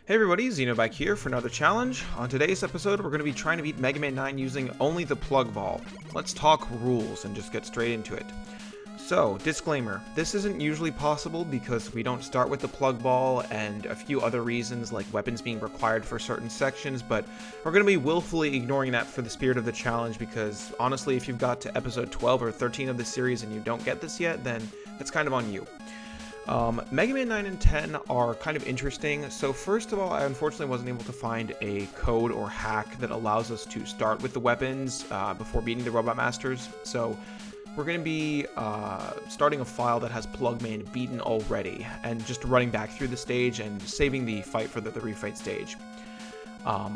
Hey everybody, Xenobike here for another challenge. On today's episode, we're going to be trying to beat Magma Man 9 using only the plug ball. Let's talk rules and just get straight into it. So, disclaimer, this isn't usually possible because we don't start with the plug ball and a few other reasons like weapons being required for certain sections, but we're going to be willfully ignoring that for the spirit of the challenge because honestly, if you've got to episode 12 or 13 of the series and you don't get this yet, then that's kind of on you. Mega Man 9 and 10 are kind of interesting. So first of all, I unfortunately wasn't able to find a code or hack that allows us to start with the weapons before beating the Robot Masters. So we're going to be starting a file that has Plug Man beaten already and just running back through the stage and saving the fight for the refight stage.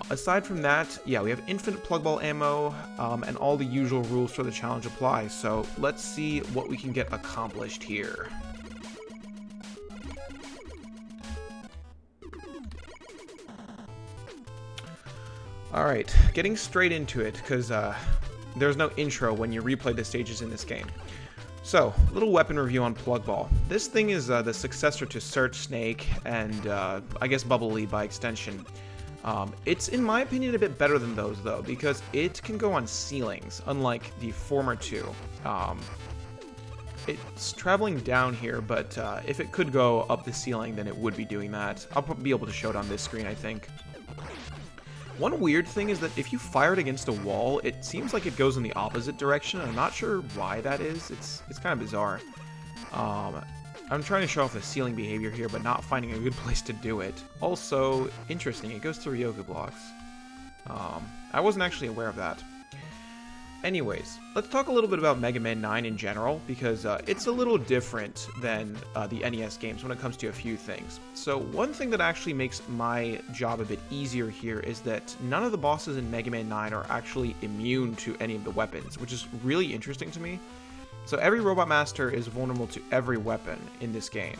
Aside from that, yeah, we have infinite plug ball ammo and all the usual rules for the challenge apply. So let's see what we can get accomplished here. Alright, getting straight into it, because there's no intro when you replay the stages in this game. So, little weapon review on Plug Ball. This thing is the successor to Search Snake, and I guess Bubble Lead by extension. It's, in my opinion, a bit better than those, though, because it can go on ceilings, unlike the former two. It's traveling down here, but if it could go up the ceiling, then it would be doing that. I'll be able to show it on this screen, I think. One weird thing is that if you fire it against a wall, it seems like it goes in the opposite direction. I'm not sure why that is. It's kind of bizarre. I'm trying to show off the ceiling behavior here, but not finding a good place to do it. Also, interesting, it goes through yoga blocks. I wasn't actually aware of that. Anyways, let's talk a little bit about Mega Man 9 in general, because it's a little different than the NES games when it comes to a few things. So one thing that actually makes my job a bit easier here is that none of the bosses in Mega Man 9 are actually immune to any of the weapons, which is really interesting to me. So every Robot Master is vulnerable to every weapon in this game.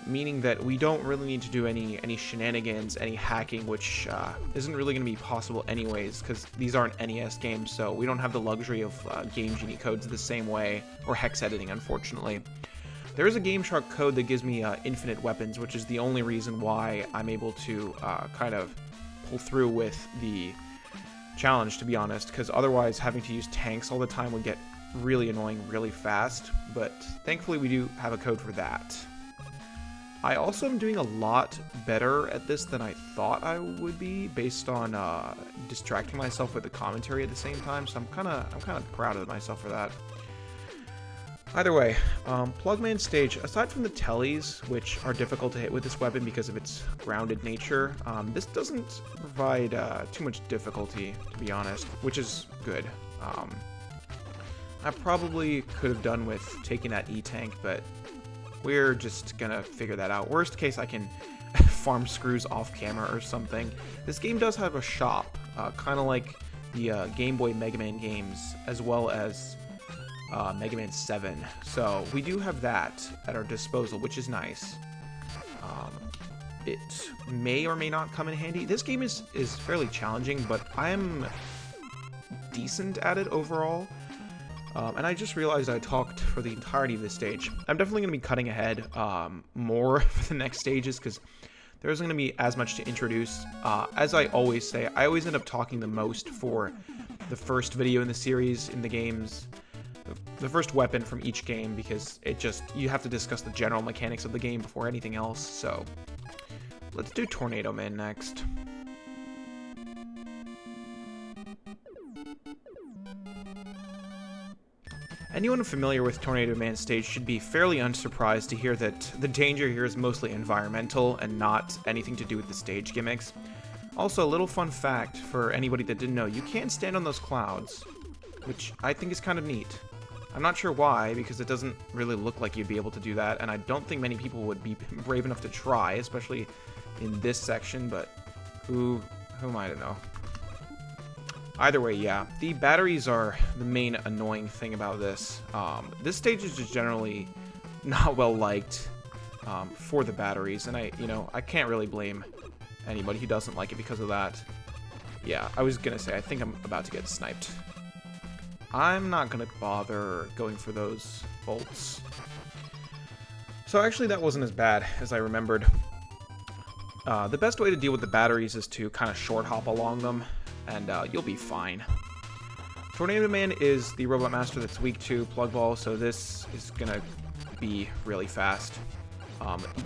Meaning that we don't really need to do any shenanigans, any hacking, which isn't really going to be possible anyways, because these aren't NES games, so we don't have the luxury of Game Genie codes the same way, or hex editing, unfortunately. There is a Game Shark code that gives me infinite weapons, which is the only reason why I'm able to kind of pull through with the challenge, to be honest, because otherwise having to use tanks all the time would get really annoying really fast, but thankfully we do have a code for that. I also am doing a lot better at this than I thought I would be, based on distracting myself with the commentary at the same time. So I'm kind of proud of myself for that. Either way, Plug Man stage. Aside from the tellies, which are difficult to hit with this weapon because of its grounded nature, this doesn't provide too much difficulty, to be honest, which is good. I probably could have done with taking that E-tank, but we're just gonna figure that out. Worst case, I can farm screws off camera or something. This game does have a shop, kind of like the Game Boy Mega Man games, as well as Mega Man 7. So we do have that at our disposal, which is nice. It may or may not come in handy. This game is fairly challenging, but I am decent at it overall. And I just realized I talked for the entirety of this stage. I'm definitely going to be cutting ahead more for the next stages because there isn't going to be as much to introduce. As I always say, I always end up talking the most for the first video in the series, in the games, the first weapon from each game, because you have to discuss the general mechanics of the game before anything else. So let's do Tornado Man next. Anyone familiar with Tornado Man's stage should be fairly unsurprised to hear that the danger here is mostly environmental and not anything to do with the stage gimmicks. Also, a little fun fact for anybody that didn't know, you can stand on those clouds, which I think is kind of neat. I'm not sure why, because it doesn't really look like you'd be able to do that, and I don't think many people would be brave enough to try, especially in this section, but who am I to know? Either way, yeah, the batteries are the main annoying thing about this. This stage is just generally not well liked for the batteries, and I can't really blame anybody who doesn't like it because of that. Yeah, I was gonna say, I think I'm about to get sniped. I'm not gonna bother going for those bolts. So actually that wasn't as bad as I remembered. The best way to deal with the batteries is to kind of short hop along them, and you'll be fine. Tornado Man is the Robot Master that's weak to Plug Ball, so this is going to be really fast.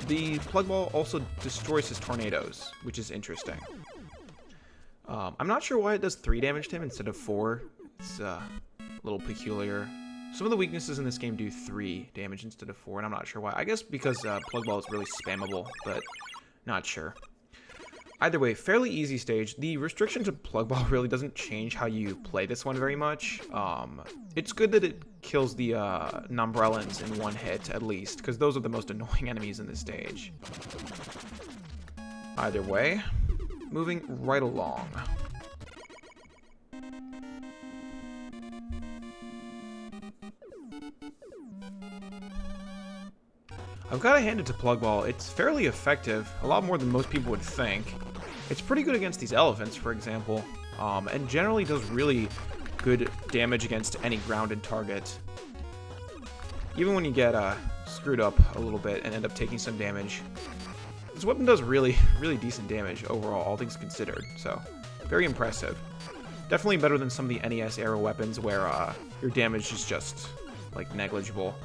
The Plug Ball also destroys his tornadoes, which is interesting. I'm not sure why it does 3 damage to him instead of 4. It's a little peculiar. Some of the weaknesses in this game do 3 damage instead of 4, and I'm not sure why. I guess because Plug Ball is really spammable, but not sure. Either way, fairly easy stage. The restriction to Plug Ball really doesn't change how you play this one very much. It's good that it kills the Nombrellans in 1 hit, at least, because those are the most annoying enemies in this stage. Either way, moving right along. I've got to hand it to Plug Ball. It's fairly effective, a lot more than most people would think. It's pretty good against these elephants, for example, and generally does really good damage against any grounded target. Even when you get screwed up a little bit and end up taking some damage, this weapon does really decent damage overall, all things considered, so very impressive. Definitely better than some of the NES era weapons where your damage is just, like, negligible.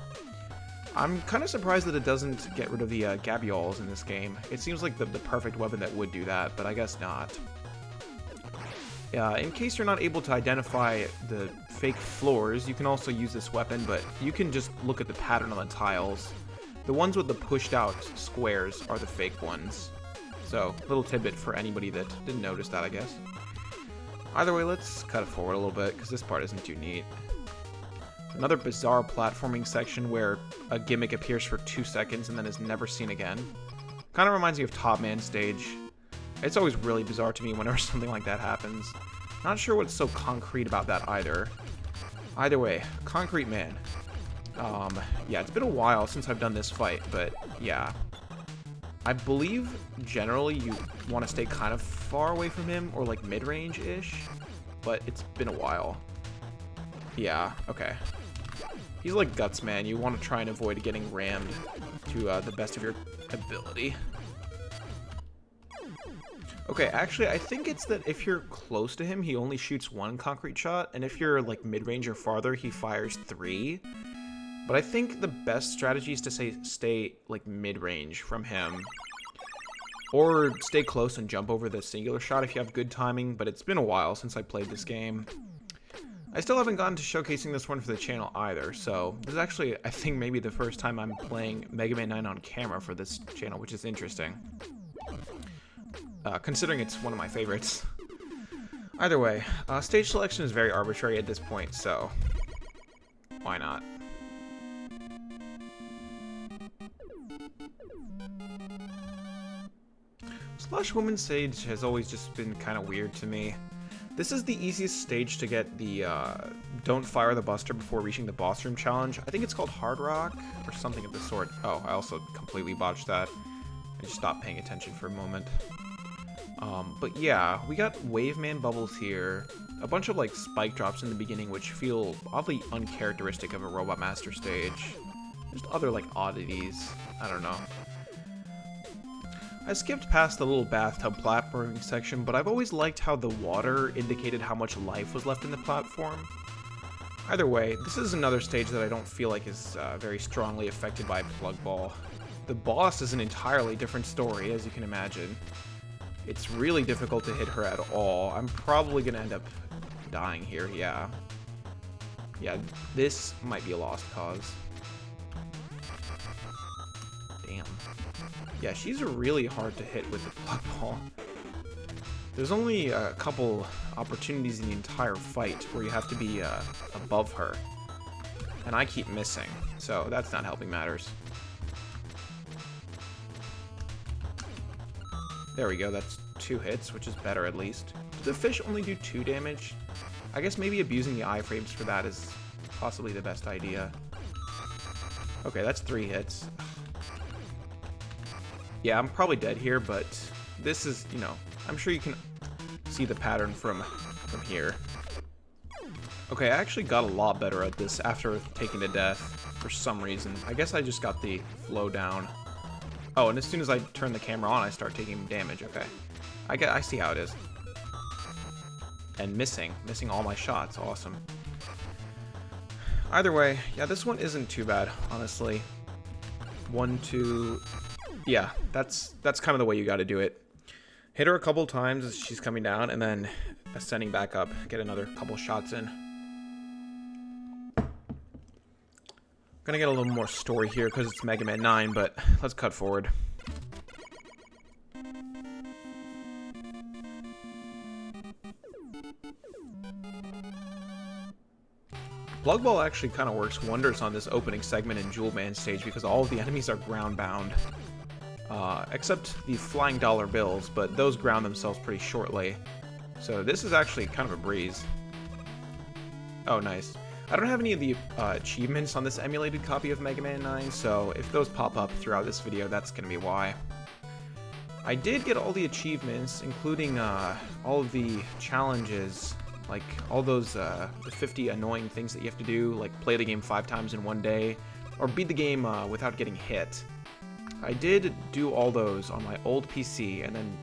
I'm kind of surprised that it doesn't get rid of the Gabioles in this game. It seems like the perfect weapon that would do that, but I guess not. In case you're not able to identify the fake floors, you can also use this weapon, but you can just look at the pattern on the tiles. The ones with the pushed out squares are the fake ones. So, little tidbit for anybody that didn't notice that, I guess. Either way, let's cut it forward a little bit, because this part isn't too neat. Another bizarre platforming section where a gimmick appears for 2 seconds and then is never seen again. Kind of reminds me of Top Man stage. It's always really bizarre to me whenever something like that happens. Not sure what's so concrete about that either. Either way, Concrete Man. Yeah, it's been a while since I've done this fight, but yeah. I believe generally you want to stay kind of far away from him, or like mid-range-ish, but it's been a while. Yeah, okay. He's like Guts Man. You want to try and avoid getting rammed to the best of your ability. Okay, actually, I think it's that if you're close to him, he only shoots 1 concrete shot, and if you're like mid-range or farther, he fires 3. But I think the best strategy is to stay like mid-range from him. Or stay close and jump over the singular shot if you have good timing, but it's been a while since I played this game. I still haven't gotten to showcasing this one for the channel either, so this is actually, I think, maybe the first time I'm playing Mega Man 9 on camera for this channel, which is interesting. Considering it's one of my favorites. Either way, stage selection is very arbitrary at this point, so why not? Slush Woman stage has always just been kind of weird to me. This is the easiest stage to get the don't fire the buster before reaching the boss room challenge. I think it's called Hard Rock or something of the sort. Oh, I also completely botched that. I just stopped paying attention for a moment. But yeah, we got Wave Man bubbles here. A bunch of like spike drops in the beginning which feel oddly uncharacteristic of a Robot Master stage. Just other like oddities. I don't know. I skipped past the little bathtub platforming section, but I've always liked how the water indicated how much life was left in the platform. Either way, this is another stage that I don't feel like is very strongly affected by Plug Ball. The boss is an entirely different story, as you can imagine. It's really difficult to hit her at all. I'm probably going to end up dying here, yeah. Yeah, this might be a lost cause. Damn. Yeah, she's really hard to hit with the Plug Ball. There's only a couple opportunities in the entire fight where you have to be above her. And I keep missing, so that's not helping matters. There we go, that's 2 hits, which is better at least. Did the fish only do 2 damage? I guess maybe abusing the iframes for that is possibly the best idea. Okay, that's 3 hits. Yeah, I'm probably dead here, but this is, you know, I'm sure you can see the pattern from here. Okay, I actually got a lot better at this after taking to death for some reason. I guess I just got the flow down. Oh, and as soon as I turn the camera on, I start taking damage. Okay. I see how it is. And missing all my shots. Awesome. Either way, yeah, this one isn't too bad, honestly. 1, 2... Yeah, that's kind of the way you gotta do it. Hit her a couple times as she's coming down, and then ascending back up. Get another couple shots in. Gonna get a little more story here because it's Mega Man 9, but let's cut forward. Plug Ball actually kind of works wonders on this opening segment in Jewel Man stage because all of the enemies are ground bound. Except the flying dollar bills, but those ground themselves pretty shortly. So this is actually kind of a breeze. Oh, nice. I don't have any of the achievements on this emulated copy of Mega Man 9, so if those pop up throughout this video, that's going to be why. I did get all the achievements, including all of the challenges, like all those the 50 annoying things that you have to do, like play the game 5 times in one day, or beat the game without getting hit. I did do all those on my old PC, and then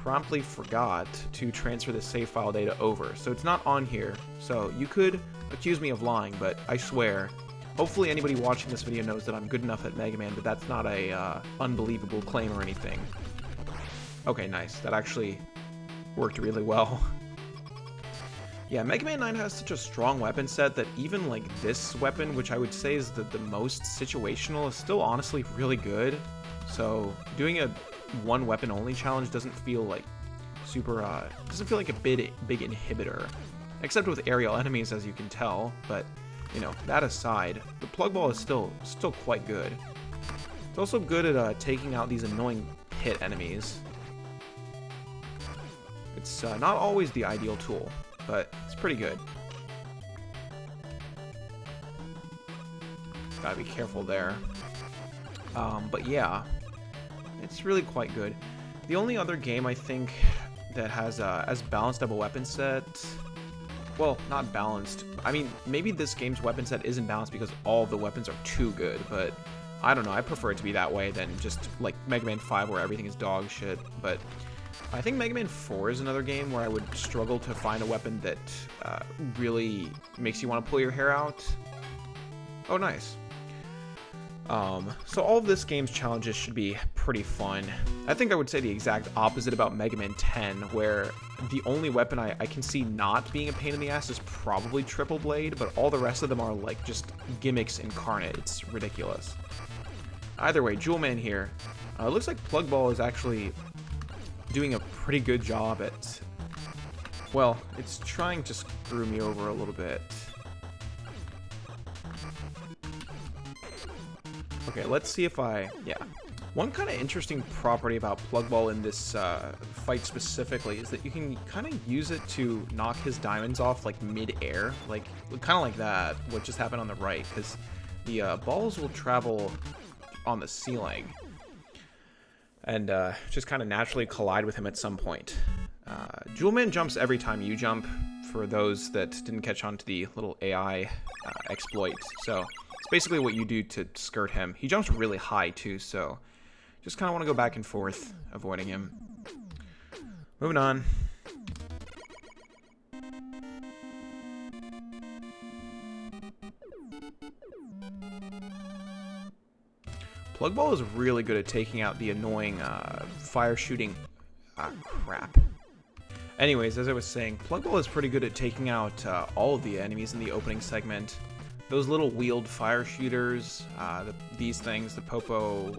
promptly forgot to transfer the save file data over, so it's not on here. So you could accuse me of lying, but I swear, hopefully anybody watching this video knows that I'm good enough at Mega Man, but that's not a unbelievable claim or anything. Okay, nice. That actually worked really well. Yeah, Mega Man 9 has such a strong weapon set that even like this weapon, which I would say is the most situational, is still honestly really good. So doing a one weapon only challenge doesn't feel like super, doesn't feel like a big inhibitor. Except with aerial enemies, as you can tell, but, you know, that aside, the Plug Ball is still quite good. It's also good at taking out these annoying pit enemies. It's not always the ideal tool, but it's pretty good. Gotta be careful there. But yeah, it's really quite good. The only other game I think that has as balanced of a weapon set... Well, not balanced. I mean, maybe this game's weapon set isn't balanced because all of the weapons are too good, but I don't know. I prefer it to be that way than just like Mega Man 5 where everything is dog shit. But I think Mega Man 4 is another game where I would struggle to find a weapon that really makes you want to pull your hair out. Oh, nice. So all of this game's challenges should be pretty fun. I think I would say the exact opposite about Mega Man 10, where the only weapon I can see not being a pain in the ass is probably Triple Blade, but all the rest of them are like just gimmicks incarnate. It's ridiculous. Either way, Jewel Man here. It looks like Plug Ball is actually doing a pretty good job at... Well, it's trying to screw me over a little bit. Okay, let's see if I... Yeah. One kind of interesting property about Plug Ball in this fight specifically is that you can kind of use it to knock his diamonds off, like, mid-air. Like, kind of like that, what just happened on the right, because the balls will travel on the ceiling and just kind of naturally collide with him at some point. Jewel Man jumps every time you jump, for those that didn't catch on to the little AI exploit. So it's basically what you do to skirt him. He jumps really high too, so just kind of want to go back and forth, avoiding him. Moving on. Plug Ball is really good at taking out the annoying fire shooting... crap. Anyways, as I was saying, Plug Ball is pretty good at taking out all of the enemies in the opening segment. Those little wheeled fire shooters, these things, the Popo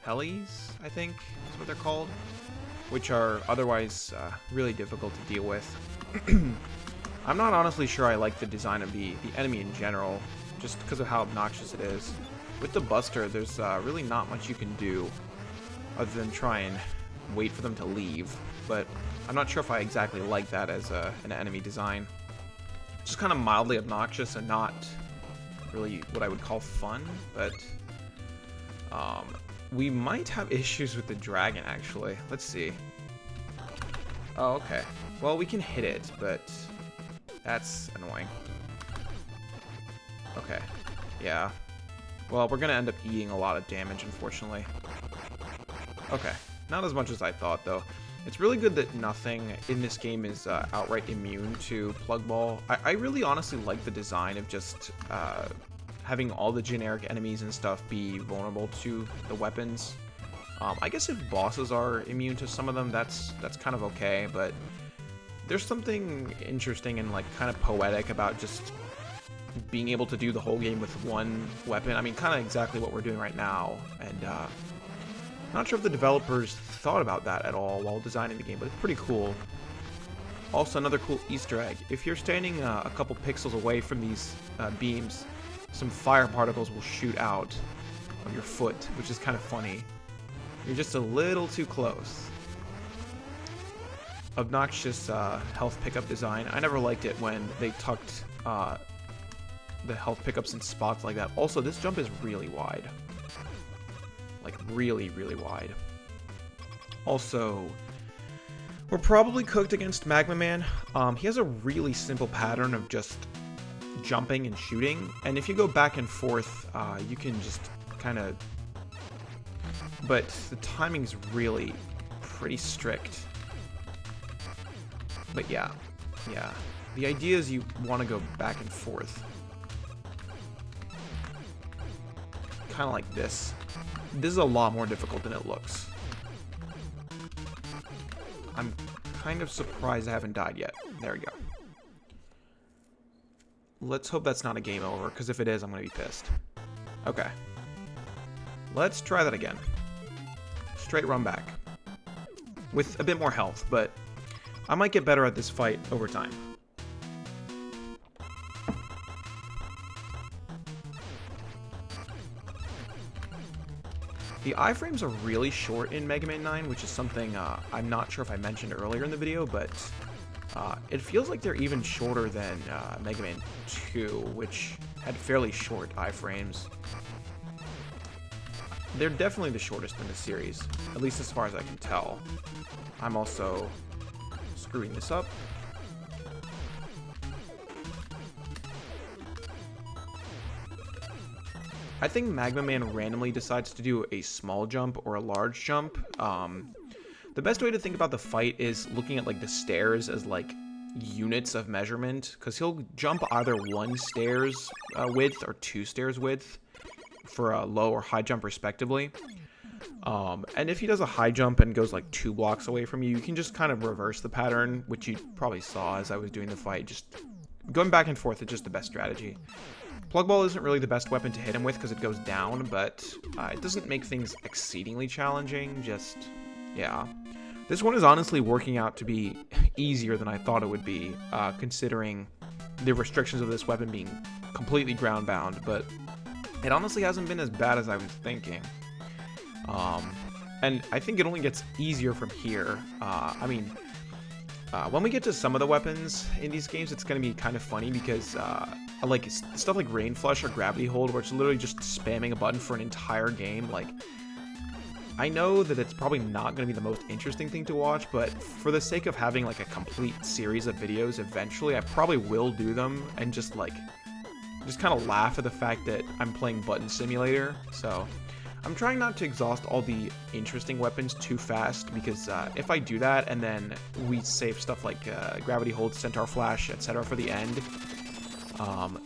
Helis, I think is what they're called, which are otherwise really difficult to deal with. I'm not honestly sure I like the design of the enemy in general, just because of how obnoxious it is. With the Buster, there's really not much you can do other than try and wait for them to leave, but I'm not sure if I exactly like that as an enemy design. Just kind of mildly obnoxious and not really what I would call fun, but we might have issues with the dragon, actually. Let's see. Oh, okay. Well, we can hit it, but that's annoying. Okay. Yeah. Well, we're gonna end up eating a lot of damage, unfortunately. Okay, not as much as I thought, though. It's really good that nothing in this game is outright immune to Plug Ball. I really honestly like the design of just having all the generic enemies and stuff be vulnerable to the weapons. I guess if bosses are immune to some of them, that's kind of okay, but there's something interesting and like kind of poetic about just being able to do the whole game with one weapon. I mean, kind of exactly what we're doing right now, and not sure if the developers thought about that at all while designing the game, but it's pretty cool. Also, another cool Easter egg. If you're standing a couple pixels away from these beams, some fire particles will shoot out of your foot, which is kind of funny. You're just a little too close. Obnoxious health pickup design. I never liked it when they tucked the health pickups in spots like that. Also, this jump is really wide. Like, really, really wide. Also, we're probably cooked against Magma Man. He has a really simple pattern of just jumping and shooting. And if you go back and forth, you can just kind of... But the timing's really pretty strict. But yeah. The idea is you want to go back and forth. Kind of like this. This is a lot more difficult than it looks. I'm kind of surprised I haven't died yet. There we go. Let's hope that's not a game over, because if it is, I'm going to be pissed. Okay. Let's try that again. Straight run back. With a bit more health, but I might get better at this fight over time. The iframes are really short in Mega Man 9, which is something I'm not sure if I mentioned earlier in the video, but it feels like they're even shorter than Mega Man 2, which had fairly short iframes. They're definitely the shortest in the series, at least as far as I can tell. I'm also screwing this up. I think Magma Man randomly decides to do a small jump or a large jump. The best way to think about the fight is looking at like the stairs as like units of measurement, because he'll jump either one stairs width or two stairs width for a low or high jump respectively. And if he does a high jump and goes like 2 blocks away from you, you can just kind of reverse the pattern, which you probably saw as I was doing the fight. Just going back and forth is just the best strategy. Plug Ball isn't really the best weapon to hit him with because it goes down, but it doesn't make things exceedingly challenging, just, yeah. This one is honestly working out to be easier than I thought it would be, considering the restrictions of this weapon being completely ground bound, but it honestly hasn't been as bad as I was thinking. And I think it only gets easier from here. I mean, when we get to some of the weapons in these games, it's going to be kind of funny because like stuff like Rain Flush or Gravity Hold, where it's literally just spamming a button for an entire game. Like, I know that it's probably not going to be the most interesting thing to watch, but for the sake of having like a complete series of videos, eventually I probably will do them and just kind of laugh at the fact that I'm playing Button Simulator. So I'm trying not to exhaust all the interesting weapons too fast, because if I do that and then we save stuff like Gravity Hold, Centaur Flash, etc. for the end,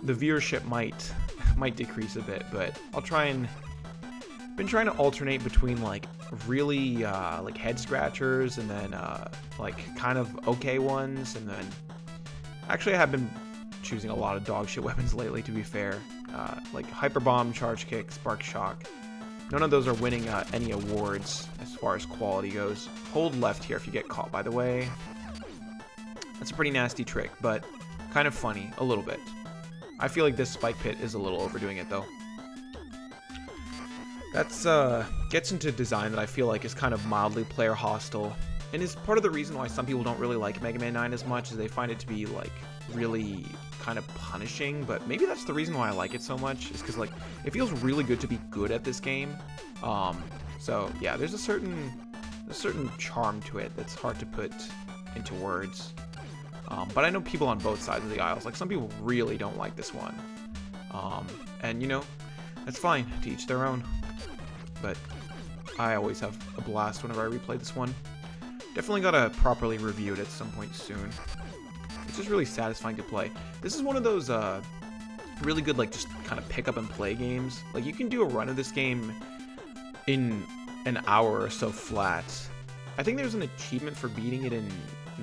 the viewership might decrease a bit. But I'll try and been trying to alternate between like really like head scratchers and then like kind of okay ones, and then actually I have been choosing a lot of dog shit weapons lately, to be fair, like Hyper Bomb, Charge Kick, Spark Shock. None of those are winning any awards as far as quality goes. Hold left here if you get caught, by the way. That's a pretty nasty trick, but kind of funny, a little bit. I feel like this Spike Pit is a little overdoing it, though. That's gets into design that I feel like is kind of mildly player hostile, and is part of the reason why some people don't really like Mega Man 9 as much, is they find it to be like really kind of punishing. But maybe that's the reason why I like it so much, is because like it feels really good to be good at this game. So yeah, there's a certain charm to it that's hard to put into words. But I know people on both sides of the aisles. Like, some people really don't like this one, and you know, that's fine, to each their own. But I always have a blast whenever I replay this one. Definitely gotta properly review it at some point soon. It's just really satisfying to play. This is one of those really good, like, just kind of pick up and play games. Like, you can do a run of this game in an hour or so flat. I think there's an achievement for beating it in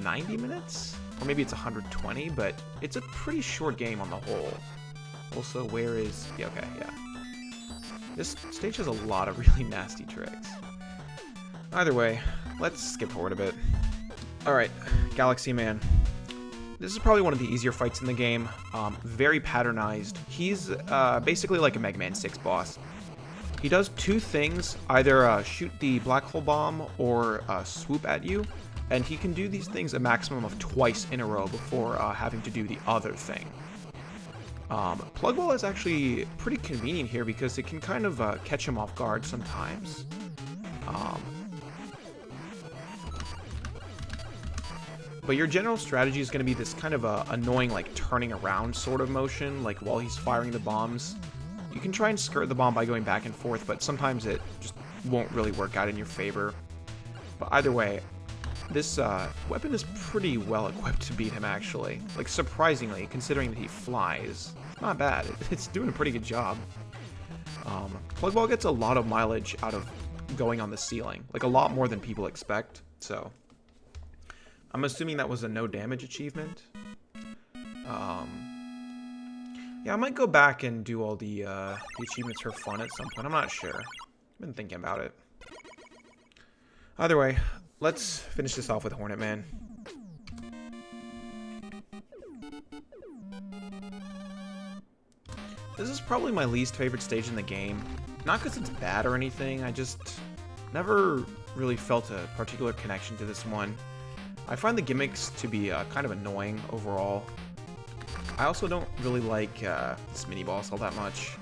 90 minutes? Or maybe it's 120, but it's a pretty short game on the whole. Also, where is... Yeah, okay, yeah. This stage has a lot of really nasty tricks. Either way, let's skip forward a bit. Alright, Galaxy Man. This is probably one of the easier fights in the game. Very patternized. He's basically like a Mega Man 6 boss. He does two things, either shoot the black hole bomb or swoop at you, and he can do these things a maximum of twice in a row before having to do the other thing. Plug Ball is actually pretty convenient here because it can kind of catch him off guard sometimes. But your general strategy is going to be this kind of annoying, like, turning around sort of motion, like, while he's firing the bombs. You can try and skirt the bomb by going back and forth, but sometimes it just won't really work out in your favor. But either way, this weapon is pretty well equipped to beat him, actually. Like, surprisingly, considering that he flies. Not bad. It's doing a pretty good job. Plug Ball gets a lot of mileage out of going on the ceiling. Like, a lot more than people expect, so... I'm assuming that was a no damage achievement. Yeah, I might go back and do all the achievements for fun at some point. I'm not sure. I've been thinking about it. Either way, let's finish this off with Hornet Man. This is probably my least favorite stage in the game. Not because it's bad or anything, I just never really felt a particular connection to this one. I find the gimmicks to be kind of annoying overall. I also don't really like this mini-boss all that much.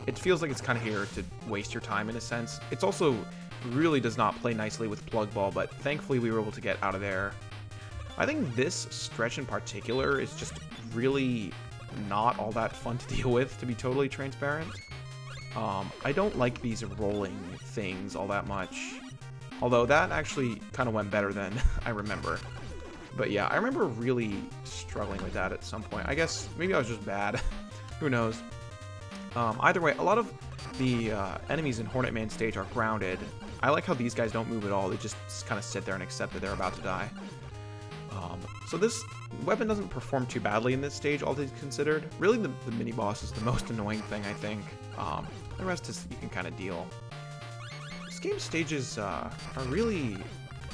It feels like it's kind of here to waste your time in a sense. It's also really does not play nicely with Plug Ball, but thankfully we were able to get out of there. I think this stretch in particular is just really not all that fun to deal with, to be totally transparent. I don't like these rolling things all that much. Although that actually kind of went better than I remember. But yeah, I remember really struggling with that at some point. I guess maybe I was just bad. Who knows? Either way, a lot of the enemies in Hornet Man stage are grounded. I like how these guys don't move at all. They just kind of sit there and accept that they're about to die. So this weapon doesn't perform too badly in this stage, all things considered. Really, the mini-boss is the most annoying thing, I think. The rest is you can kind of deal. This game's stages are really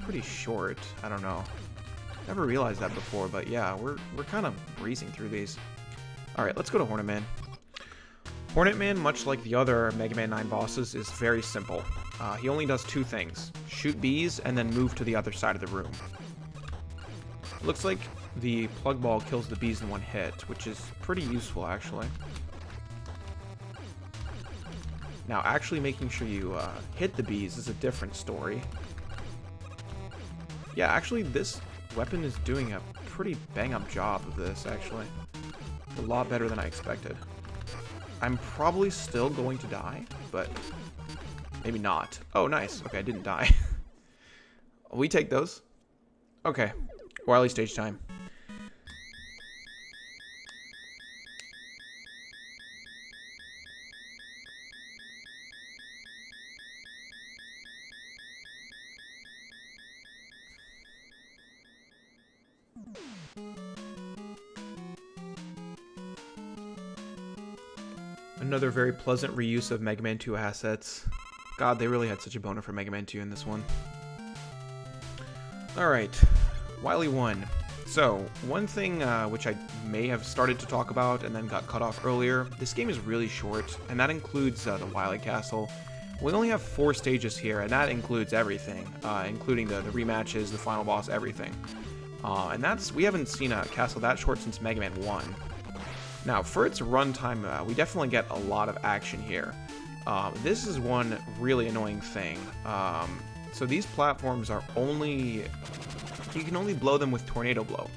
pretty short. I don't know. Never realized that before, but yeah, we're kind of breezing through these. Alright, let's go to Hornet Man. Hornet Man, much like the other Mega Man 9 bosses, is very simple. He only does two things. Shoot bees, and then move to the other side of the room. Looks like the Plug Ball kills the bees in one hit, which is pretty useful, actually. Now, actually making sure you hit the bees is a different story. Yeah, actually, this weapon is doing a pretty bang-up job of this, actually. A lot better than I expected. I'm probably still going to die, but maybe not. Oh, nice. Okay, I didn't die. We take those. Okay, Wily stage time. Another very pleasant reuse of Mega Man 2 assets. God, they really had such a boner for Mega Man 2 in this one. Alright, Wily 1. So, one thing which I may have started to talk about and then got cut off earlier, this game is really short, and that includes the Wily Castle. We only have 4 stages here, and that includes everything, including the rematches, the final boss, everything. And we haven't seen a castle that short since Mega Man 1. Now, for its runtime, we definitely get a lot of action here. This is one really annoying thing. So these platforms are you can only blow them with Tornado Blow.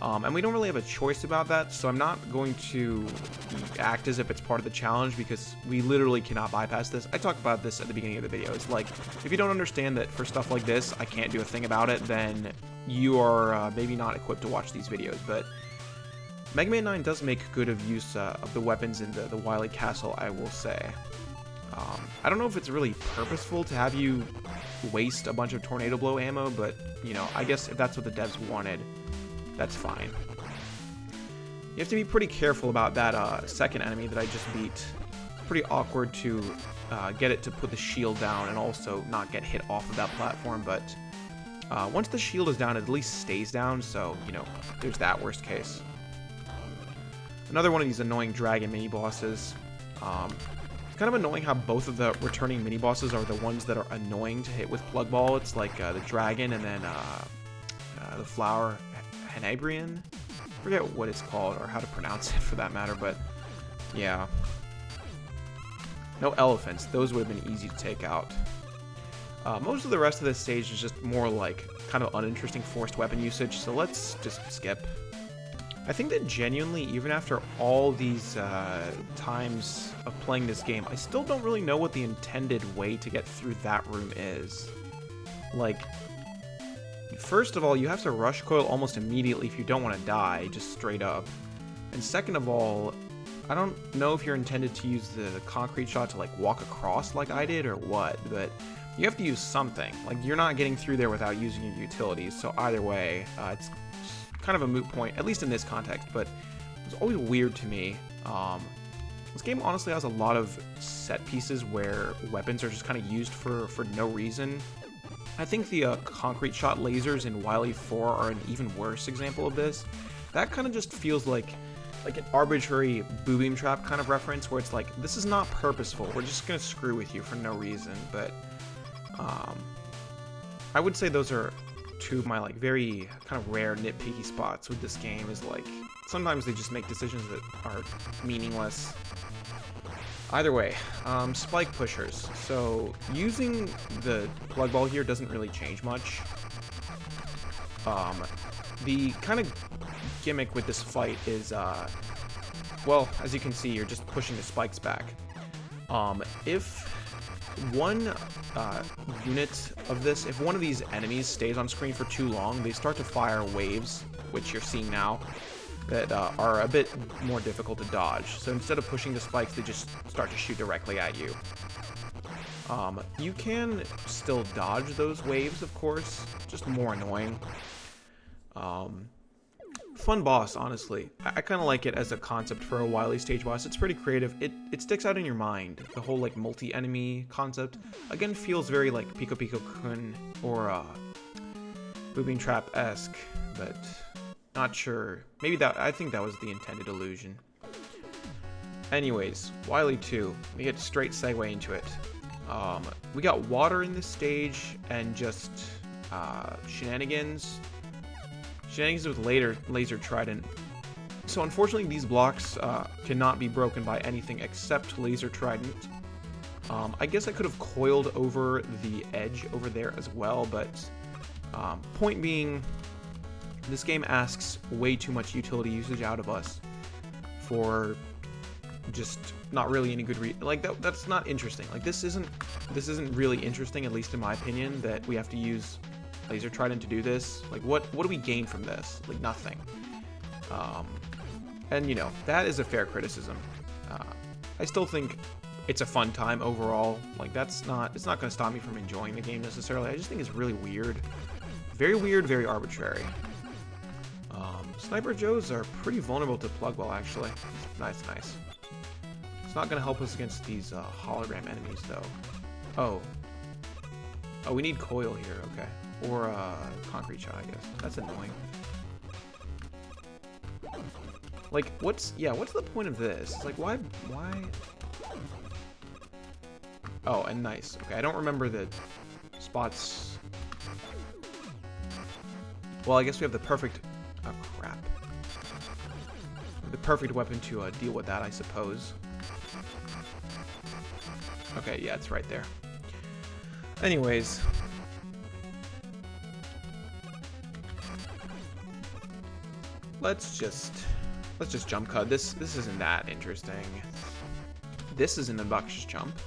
And we don't really have a choice about that, so I'm not going to act as if it's part of the challenge because we literally cannot bypass this. I talked about this at the beginning of the video. It's like, if you don't understand that for stuff like this, I can't do a thing about it, then you are maybe not equipped to watch these videos. But Mega Man 9 does make good of use of the weapons in the Wily Castle, I will say. I don't know if it's really purposeful to have you waste a bunch of Tornado Blow ammo, but, you know, I guess if that's what the devs wanted, that's fine. You have to be pretty careful about that second enemy that I just beat. It's pretty awkward to get it to put the shield down and also not get hit off of that platform, but once the shield is down, it at least stays down, so, you know, there's that worst case. Another one of these annoying dragon mini-bosses. It's kind of annoying how both of the returning mini-bosses are the ones that are annoying to hit with Plug Ball. It's like the dragon and then the flower Henabrian. I forget what it's called or how to pronounce it for that matter, but yeah. No elephants. Those would have been easy to take out. Most of the rest of this stage is just more like kind of uninteresting forced weapon usage, so let's just skip. I think that genuinely, even after all these times of playing this game, I still don't really know what the intended way to get through that room is. Like, first of all, you have to rush coil almost immediately if you don't want to die, just straight up. And second of all, I don't know if you're intended to use the concrete shot to like walk across like I did or what, but you have to use something. Like, you're not getting through there without using your utilities, so either way, it's kind of a moot point, at least in this context, but it's always weird to me. This game honestly has a lot of set pieces where weapons are just kind of used for no reason. I think the concrete shot lasers in Wily 4 are an even worse example of this. That kind of just feels like an arbitrary boo beam trap kind of reference where it's like, this is not purposeful, we're just gonna screw with you for no reason. But I would say those are two of my like very kind of rare nitpicky spots with this game. Is like, sometimes they just make decisions that are meaningless. Either way, spike pushers. So using the plug ball here doesn't really change much. The kind of gimmick with this fight is, well, as you can see, you're just pushing the spikes back. If one unit of this, if one of these enemies stays on screen for too long, they start to fire waves, which you're seeing now, that are a bit more difficult to dodge. So instead of pushing the spikes, they just start to shoot directly at you. You can still dodge those waves, of course, just more annoying. Fun boss, honestly. I kind of like it as a concept for a Wily stage boss. It's pretty creative. It sticks out in your mind. The whole like multi-enemy concept again feels very like Pico Pico Kun or Boobing Trap-esque, but not sure. Maybe that, I think that was the intended illusion. Anyways, Wily 2. We get straight segue into it. We got water in this stage and just shenanigans. Shenanigans with laser trident. So unfortunately these blocks cannot be broken by anything except laser trident. I guess I could have coiled over the edge over there as well, but point being, this game asks way too much utility usage out of us for just not really any good that's not interesting. Like, this isn't really interesting, at least in my opinion, that we have to use laser trident to do this. Like, what do we gain from this? Like, nothing. And you know, that is a fair criticism. I still think it's a fun time overall. Like, it's not going to stop me from enjoying the game necessarily. I just think it's really weird, very arbitrary. Sniper Joes are pretty vulnerable to plug ball, actually. Nice. It's not going to help us against these hologram enemies, though. Oh, we need coil here, okay. Or concrete shot, I guess. That's annoying. Like, what's the point of this? It's like, why? Oh, and nice. Okay, I don't remember the spots. Well, I guess we have the perfect... Oh, crap. The perfect weapon to deal with that, I suppose. Okay, yeah, it's right there. Anyways... let's just jump cut. This isn't that interesting. This is an obnoxious jump.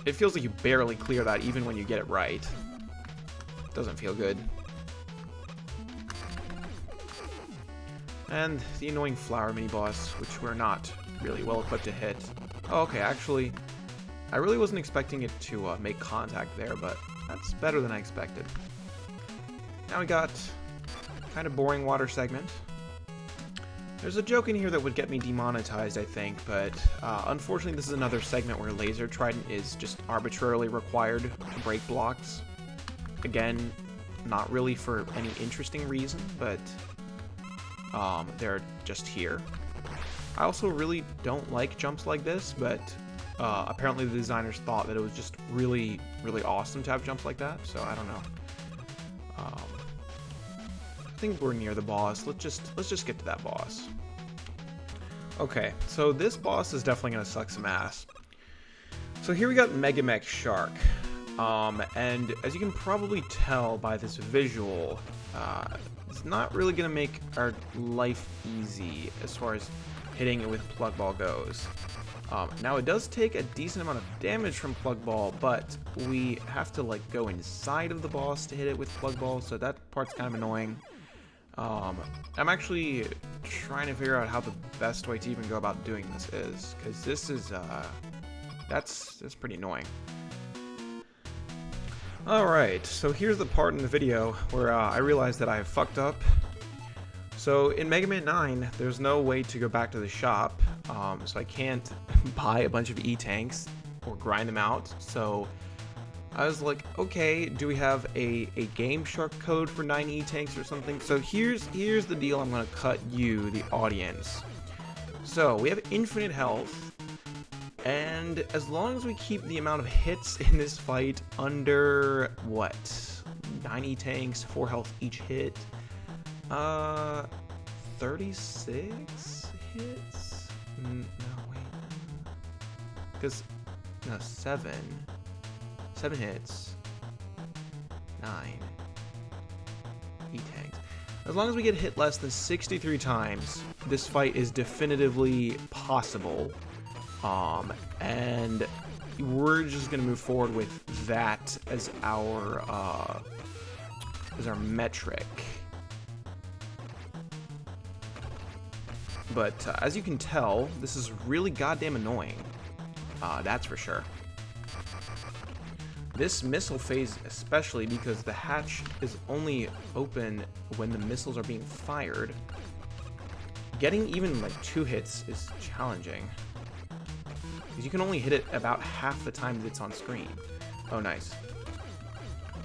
It feels like you barely clear that even when you get it right. Doesn't feel good. And the annoying flower mini-boss, which we're not really well equipped to hit. Oh, okay, actually, I really wasn't expecting it to make contact there, but that's better than I expected. Now we got kind of boring water segment. There's a joke in here that would get me demonetized, I think, but unfortunately this is another segment where Laser Trident is just arbitrarily required to break blocks. Again, not really for any interesting reason, but they're just here. I also really don't like jumps like this, but apparently the designers thought that it was just really, really awesome to have jumps like that, so I don't know. I think we're near the boss. Let's just get to that boss. Okay, so this boss is definitely gonna suck some ass. So here we got Mech Shark. And as you can probably tell by this visual, it's not really going to make our life easy as far as hitting it with Plug Ball goes. Now it does take a decent amount of damage from Plug Ball, but we have to like go inside of the boss to hit it with Plug Ball, so that part's kind of annoying. I'm actually trying to figure out how the best way to even go about doing this is, because this is, that's pretty annoying. Alright, so here's the part in the video where I realized that I fucked up. So in Mega Man 9, there's no way to go back to the shop, so I can't buy a bunch of E-Tanks or grind them out, so I was like, okay, do we have a Game Shark code for 9 E-Tanks or something? So here's the deal I'm going to cut you, the audience. So we have infinite health, and as long as we keep the amount of hits in this fight under, what, 9 E-Tanks, 4 health each hit, 36 hits? No, wait, because, no, 7 hits, 9 E-Tanks. As long as we get hit less than 63 times, this fight is definitively possible. And we're just gonna move forward with that as our metric. But as you can tell, this is really goddamn annoying. That's for sure. This missile phase especially, because the hatch is only open when the missiles are being fired. Getting even like 2 hits is challenging, because you can only hit it about half the time that it's on screen. Oh, nice.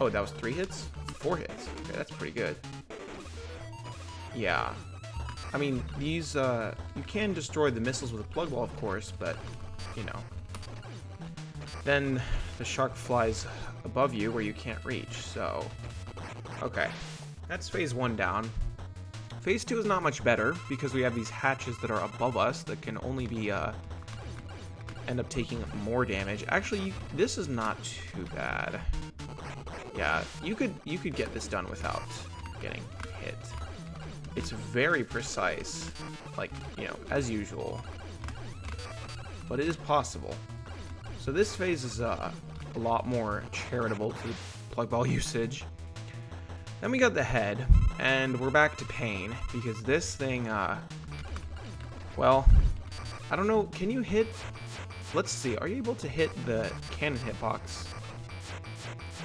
Oh, that was 3 hits? 4 hits. Okay, that's pretty good. Yeah. I mean, these, you can destroy the missiles with a plug ball, of course, but, you know. Then the shark flies above you where you can't reach, so... Okay. That's phase 1 down. Phase 2 is not much better, because we have these hatches that are above us that can only be, end up taking more damage. Actually, this is not too bad. Yeah, you could get this done without getting hit. It's very precise, like, you know, as usual. But it is possible. So this phase is a lot more charitable to plug ball usage. Then we got the head, and we're back to pain, because this thing, well, I don't know, can you hit... Let's see, are you able to hit the cannon hitbox?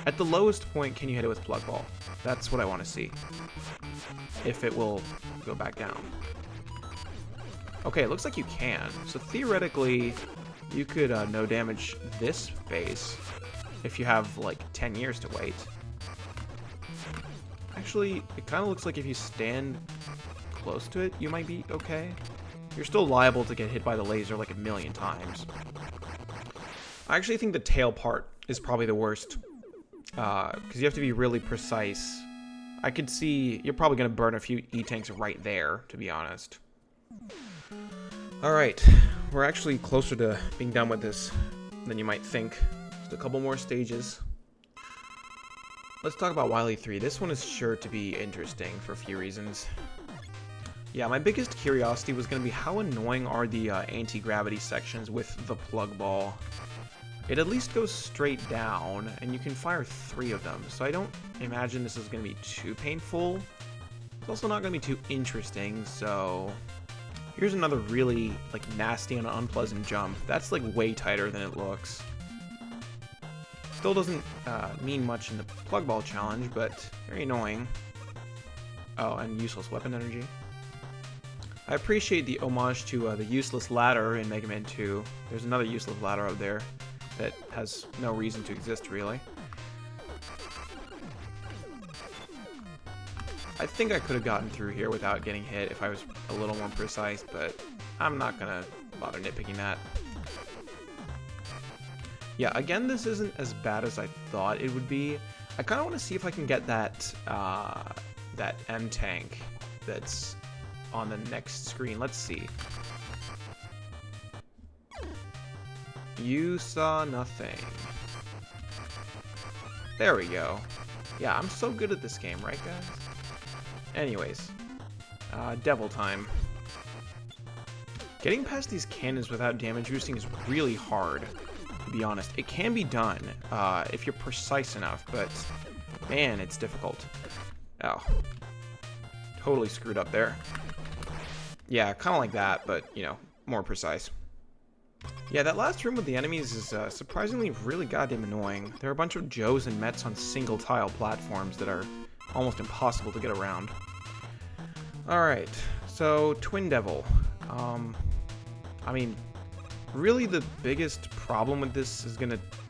At the lowest point, can you hit it with plug ball? That's what I want to see. If it will go back down. Okay, it looks like you can. So theoretically, you could no damage this phase if you have like 10 years to wait. Actually, it kind of looks like if you stand close to it, you might be okay. You're still liable to get hit by the laser like 1,000,000 times. I actually think the tail part is probably the worst, because you have to be really precise. I could see you're probably going to burn a few E-Tanks right there, to be honest. Alright, we're actually closer to being done with this than you might think. Just a couple more stages. Let's talk about Wily 3. This one is sure to be interesting for a few reasons. Yeah, my biggest curiosity was going to be how annoying are the anti-gravity sections with the plug ball. It at least goes straight down, and you can fire 3 of them, so I don't imagine this is going to be too painful. It's also not going to be too interesting, so... Here's another really, like, nasty and unpleasant jump. That's, like, way tighter than it looks. Still doesn't mean much in the plug ball challenge, but very annoying. Oh, and useless weapon energy. I appreciate the homage to the useless ladder in Mega Man 2. There's another useless ladder out there that has no reason to exist, really. I think I could have gotten through here without getting hit if I was a little more precise, but I'm not gonna bother nitpicking that. Yeah, again, this isn't as bad as I thought it would be. I kind of want to see if I can get that that M tank that's on the next screen. Let's see. You saw nothing. There we go. Yeah, I'm so good at this game, right, guys? Anyways, devil time. Getting past these cannons without damage boosting is really hard, to be honest. It can be done if you're precise enough, but man, it's difficult. Oh, totally screwed up there. Yeah, kind of like that, but, you know, more precise. Yeah, that last room with the enemies is surprisingly really goddamn annoying. There are a bunch of Joes and Mets on single-tile platforms that are almost impossible to get around. Alright, so Twin Devil. I mean, really the biggest problem with this is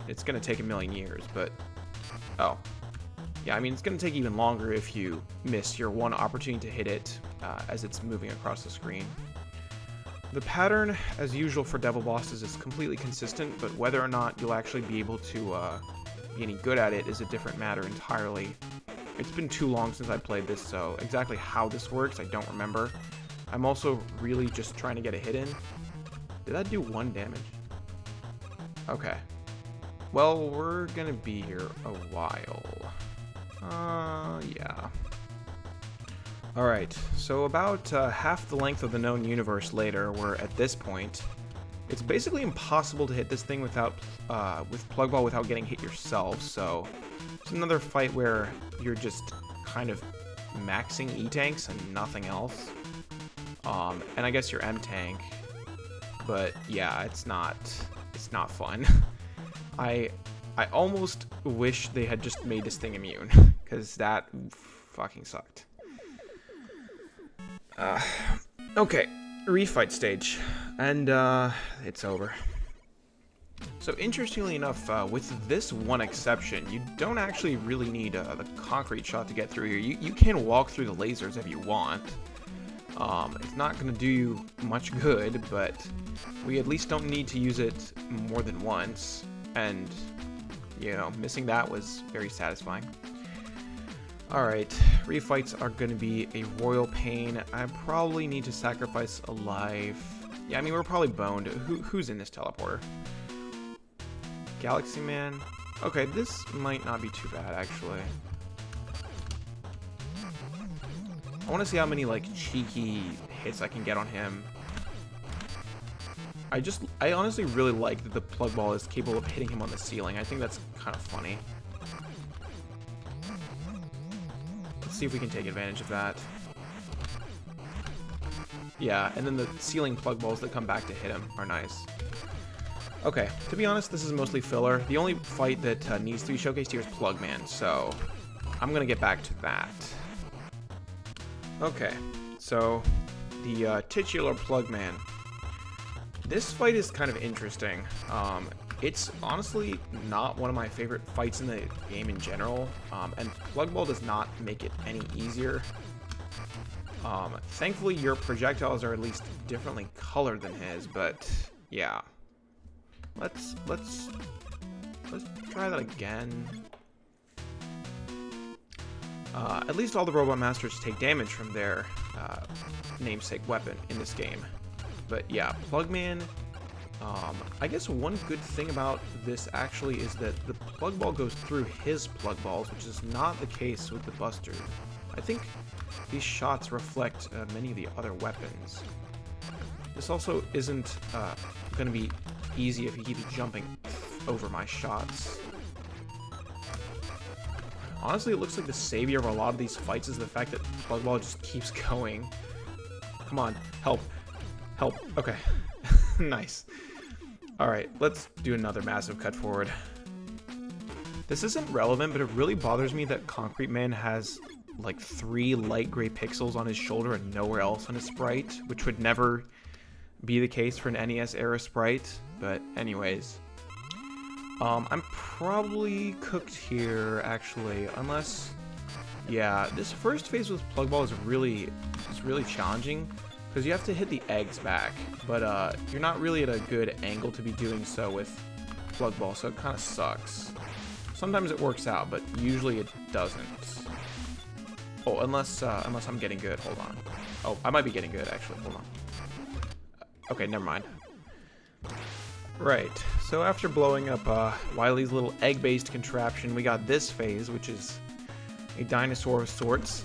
it's gonna take a million years, but... Oh. Yeah, I mean, it's gonna take even longer if you miss your one opportunity to hit it as it's moving across the screen. The pattern, as usual for Devil bosses, is completely consistent, but whether or not you'll actually be able to be any good at it is a different matter entirely. It's been too long since I played this, so exactly how this works, I don't remember. I'm also really just trying to get a hit in. Did that do 1 damage? Okay. Well, we're gonna be here a while. Yeah. Alright, so about half the length of the known universe later, we're at this point. It's basically impossible to hit this thing without, with Plug Ball without getting hit yourself, so it's another fight where you're just kind of maxing E-tanks and nothing else. And I guess your M-tank, but yeah, it's not fun. I almost wish they had just made this thing immune, because that fucking sucked. Okay, refight stage, and it's over. So interestingly enough, with this one exception, you don't actually really need the concrete shot to get through here. You can walk through the lasers if you want. It's not going to do you much good, but we at least don't need to use it more than once, and, you know, missing that was very satisfying. Alright, refights are going to be a royal pain. I probably need to sacrifice a life. Yeah, I mean, we're probably boned. Who's in this teleporter? Galaxy Man? Okay, this might not be too bad, actually. I want to see how many, like, cheeky hits I can get on him. I honestly really like that the plug ball is capable of hitting him on the ceiling. I think that's kind of funny. Let's see if we can take advantage of that. Yeah, and then the ceiling plug balls that come back to hit him are nice. Okay, to be honest, this is mostly filler. The only fight that needs to be showcased here is Plug Man, so I'm gonna get back to that. Okay, so the titular Plug Man. This fight is kind of interesting. It's honestly not one of my favorite fights in the game in general, and Plug Ball does not make it any easier. Thankfully, your projectiles are at least differently colored than his, but yeah. Let's try that again. At least all the Robot Masters take damage from their namesake weapon in this game. But yeah, Plug Man I guess one good thing about this actually is that the plug ball goes through his plug balls, which is not the case with the Buster. I think these shots reflect many of the other weapons. This also isn't going to be easy if he keeps jumping over my shots. Honestly, it looks like the savior of a lot of these fights is the fact that plug ball just keeps going. Come on, help. Help. Okay. Nice. Alright, let's do another massive cut forward. This isn't relevant, but it really bothers me that Concrete Man has like 3 light gray pixels on his shoulder and nowhere else on his sprite, which would never be the case for an NES era sprite. But anyways, I'm probably cooked here actually, unless, yeah, this first phase with plug ball is really challenging because you have to hit the eggs back, but you're not really at a good angle to be doing so with plug ball, so it kind of sucks. Sometimes it works out, but usually it doesn't. Oh, unless I'm getting good. Hold on. Oh, I might be getting good actually. Hold on. Okay, never mind. Right. So after blowing up Wily's little egg-based contraption, we got this phase, which is a dinosaur of sorts.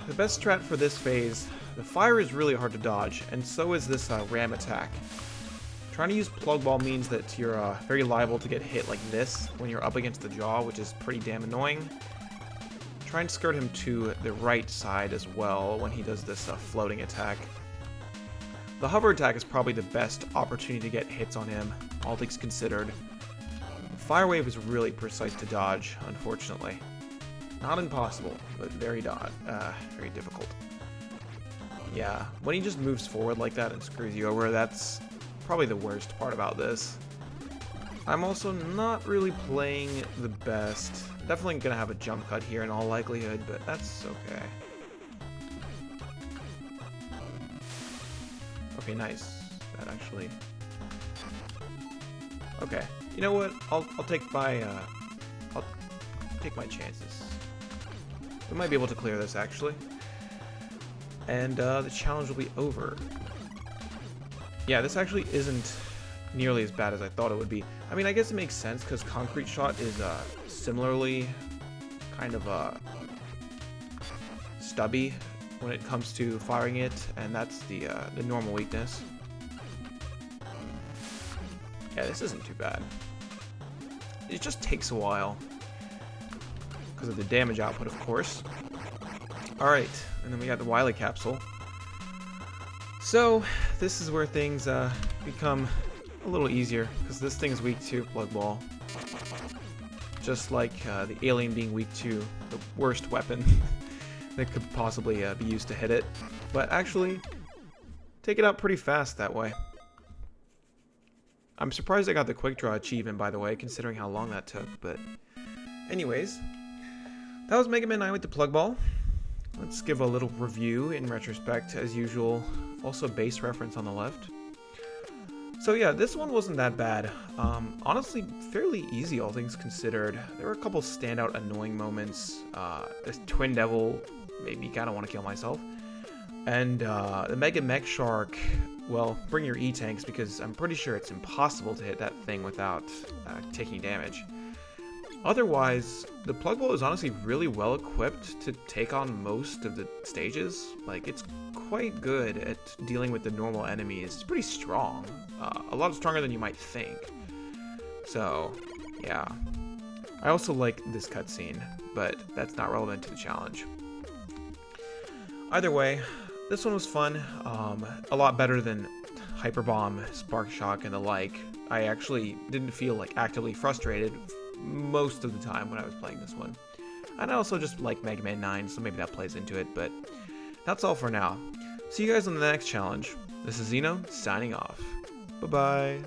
The best strat for this phase, the fire is really hard to dodge, and so is this ram attack. Trying to use plug ball means that you're very liable to get hit like this when you're up against the jaw, which is pretty damn annoying. Try and skirt him to the right side as well when he does this floating attack. The hover attack is probably the best opportunity to get hits on him, all things considered. Fire wave is really precise to dodge, unfortunately. Not impossible, but very difficult. Yeah, when he just moves forward like that and screws you over, that's probably the worst part about this. I'm also not really playing the best. Definitely gonna have a jump cut here in all likelihood, but that's okay. Okay, nice. That actually. Okay, you know what? I'll take my chances. We might be able to clear this actually, and the challenge will be over. Yeah, this actually isn't nearly as bad as I thought it would be. I mean, I guess it makes sense because Concrete Shot is similarly kind of stubby when it comes to firing it, and that's the normal weakness. Yeah, this isn't too bad. It just takes a while because of the damage output, of course. Alright, and then we got the Wily Capsule. So, this is where things become a little easier, because this thing is weak to plug ball. Just like the alien being weak to the worst weapon that could possibly be used to hit it. But actually, take it out pretty fast that way. I'm surprised I got the quick draw achievement, by the way, considering how long that took. But anyways, that was Mega Man 9 with the plug ball. Let's give a little review in retrospect, as usual. Also base reference on the left. So yeah, this one wasn't that bad. Honestly, fairly easy, all things considered. There were a couple standout annoying moments. This Twin Devil made me kind of want to kill myself. And the Mech Shark, well, bring your E-tanks, because I'm pretty sure it's impossible to hit that thing without taking damage. Otherwise, the plug ball is honestly really well equipped to take on most of the stages. Like, it's quite good at dealing with the normal enemies. It's pretty strong. A lot stronger than you might think. So, yeah. I also like this cutscene, but that's not relevant to the challenge. Either way, this one was fun. A lot better than Hyper Bomb, Spark Shock, and the like. I actually didn't feel like actively frustrated most of the time when I was playing this one. And I also just like Mega Man 9, so maybe that plays into it, but that's all for now. See you guys on the next challenge. This is Zeno, signing off. Bye-bye.